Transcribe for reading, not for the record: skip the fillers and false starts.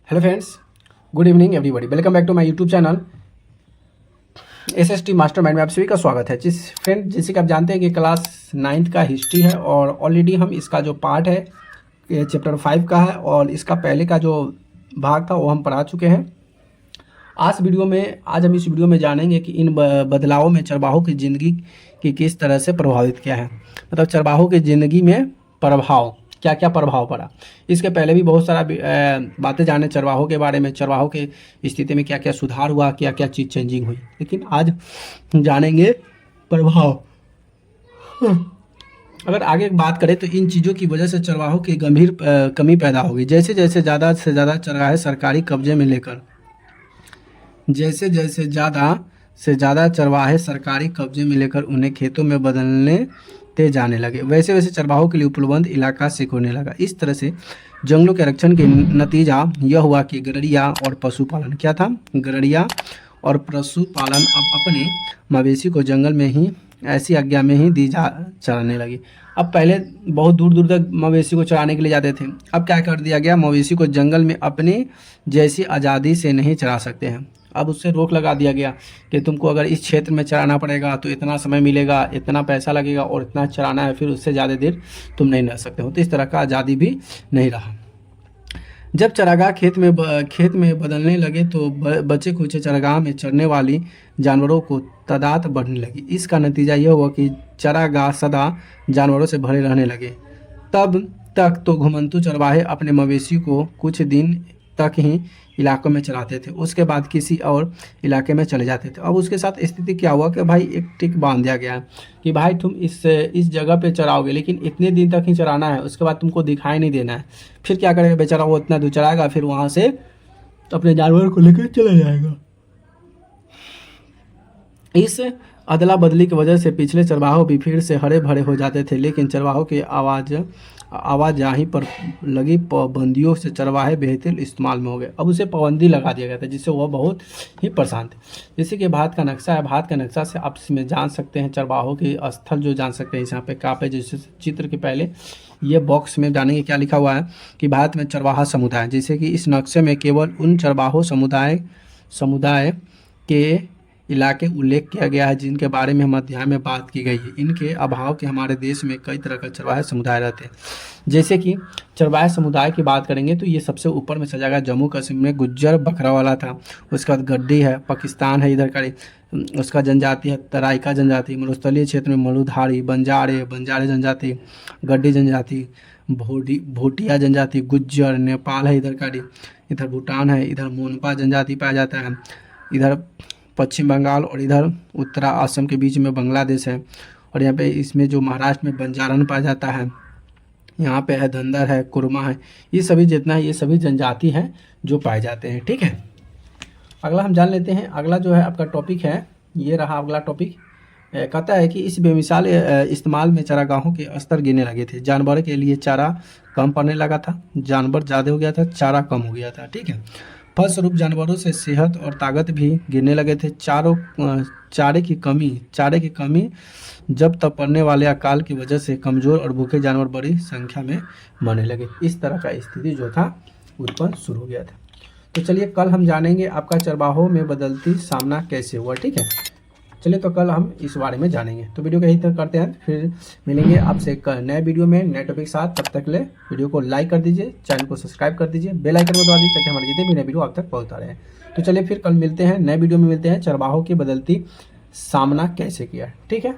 Hello friends, good evening everybody. Welcome back to my YouTube channel SST mastermind में आप सभी का स्वागत है। जैसे कि आप जानते हैं कि क्लास 9th का हिस्ट्री है और ऑलरेडी हम इसका जो पार्ट है ये चैप्टर 5 का है और इसका पहले का जो भाग था वो हम पढ़ा चुके हैं। आज हम इस वीडियो में जानेंगे कि इन बदलावों में चरवाहों की ज़िंदगी की किस तरह से प्रभावित किया है। मतलब चरवाहों की ज़िंदगी में प्रभाव क्या क्या प्रभाव पड़ा। इसके पहले भी बहुत सारा बातें जाने चरवाहों के बारे में, चरवाहों के स्थिति में क्या क्या सुधार हुआ, क्या क्या चीज़ चेंजिंग हुई, लेकिन आज जानेंगे प्रभाव। अगर आगे बात करें तो इन चीज़ों की वजह से चरवाहों की गंभीर कमी पैदा होगी। जैसे जैसे ज़्यादा से ज़्यादा चरवाहे सरकारी कब्जे में लेकर उन्हें खेतों में बदलने जाने लगे, वैसे वैसे चरवाहों के लिए उपलब्ध इलाका सिकुड़ने लगा। इस तरह से जंगलों के रक्षण के नतीजा यह हुआ कि गड़ेड़िया और पशुपालन अब अपने मवेशी को जंगल में ही ऐसी आज्ञा में ही दी जा चराने लगी। अब पहले बहुत दूर दूर तक मवेशी को चराने के लिए जाते थे, अब क्या कर दिया गया, मवेशी को जंगल में अपनी जैसी आज़ादी से नहीं चरा सकते हैं। अब उससे रोक लगा दिया गया कि तुमको अगर इस क्षेत्र में चराना पड़ेगा तो इतना समय मिलेगा, इतना पैसा लगेगा और इतना चराना है, फिर उससे ज़्यादा देर तुम नहीं रह सकते हो। तो इस तरह का आज़ादी भी नहीं रहा। जब चरागाह खेत में बदलने लगे तो बचे खुचे चरागाह में चरने वाली जानवरों को तादाद बढ़ने लगी। इसका नतीजा यह हुआ कि चरागाह सदा जानवरों से भरे रहने लगे। तब तक तो घुमंतू चरवाहे अपने मवेशी को कुछ दिन तक ही इलाकों में चलाते थे, उसके बाद किसी और इलाके में चले जाते थे। अब उसके साथ स्थिति क्या हुआ कि भाई एक टिक बांध दिया गया कि भाई तुम इस जगह पे चराओगे, लेकिन इतने दिन तक ही चराना है, उसके बाद तुमको दिखाई नहीं देना है। फिर क्या करेगा बेचारा, वो इतना दूर चराएगा, फिर वहाँ से अपने जानवर को लेकर चला जाएगा। इस अदला बदली की वजह से पिछले चरवाहों भी फिर से हरे भरे हो जाते थे, लेकिन चरवाहों की आवाजाही पर लगी पाबंदियों से चरवाहे बेहतर इस्तेमाल में हो गए। अब उसे पाबंदी लगा दिया गया था जिससे वह बहुत ही परेशान थे। जैसे कि भारत का नक्शा है, भारत का नक्शा से आप इसमें जान सकते हैं चरवाहों के स्थल जो जान सकते हैं। यहाँ पे कापे जैसे चित्र के पहले ये बॉक्स में जानेंगे क्या लिखा हुआ है कि भारत में चरवाहा समुदाय। जैसे कि इस नक्शे में केवल उन चरवाहों समुदाय के इलाके उल्लेख किया गया है जिनके बारे में हम अध्याय में बात की गई है। इनके अभाव के हमारे देश में कई तरह का चरवाहे समुदाय रहते हैं। जैसे कि चरवाहे समुदाय की बात करेंगे तो ये सबसे ऊपर में सजा गया जम्मू कश्मीर में गुज्जर बकरावाला था, उसके बाद गड्डी है, पाकिस्तान है इधर का, उसका जनजाति है तराइका जनजाति, मरुस्थलीय क्षेत्र में मरुधारी, बंजारे जनजाति, गड्डी जनजाति, भोटिया जनजाति, गुज्जर, नेपाल है इधर का, इधर भूटान है, इधर मोनपा जनजाति पाया जाता है, इधर पश्चिम बंगाल और इधर उत्तरा असम के बीच में बांग्लादेश है। और यहाँ पे इसमें जो महाराष्ट्र में बंजारन पाया जाता है, यहाँ पे है धंदर है, कुरमा है, ये सभी जितना है ये सभी जनजाति हैं जो पाए जाते हैं। ठीक है, अगला हम जान लेते हैं। अगला जो है आपका टॉपिक है, ये रहा अगला टॉपिक। कहता है कि इस बेमिसाल इस्तेमाल में चरागाहों के स्तर गिरने लगे थे। जानवर के लिए चारा कम पड़ने लगा था, जानवर ज़्यादा हो गया था, चारा कम हो गया था। ठीक है, फलस्वरूप जानवरों से सेहत और ताकत भी गिरने लगे थे। चारे की कमी जब तक पड़ने वाले अकाल की वजह से कमज़ोर और भूखे जानवर बड़ी संख्या में मरने लगे। इस तरह का स्थिति जो था उत्पन्न शुरू हो गया था। तो चलिए कल हम जानेंगे आपका चरवाहों में बदलती सामना कैसे हुआ। ठीक है, चलिए तो कल हम इस बारे में जानेंगे। तो वीडियो को यहीं तक करते हैं, फिर मिलेंगे आपसे एक नए वीडियो में नए टॉपिक के साथ। तब तक ले वीडियो को लाइक कर दीजिए, चैनल को सब्सक्राइब कर दीजिए, बेल आइकन को दबा दीजिए ताकि हमारे जितने भी नए वीडियो आप तक पहुंचता रहे। तो चलिए फिर कल मिलते हैं, नए वीडियो में मिलते हैं, चरवाहों की बदलती सामना कैसे किया। ठीक है।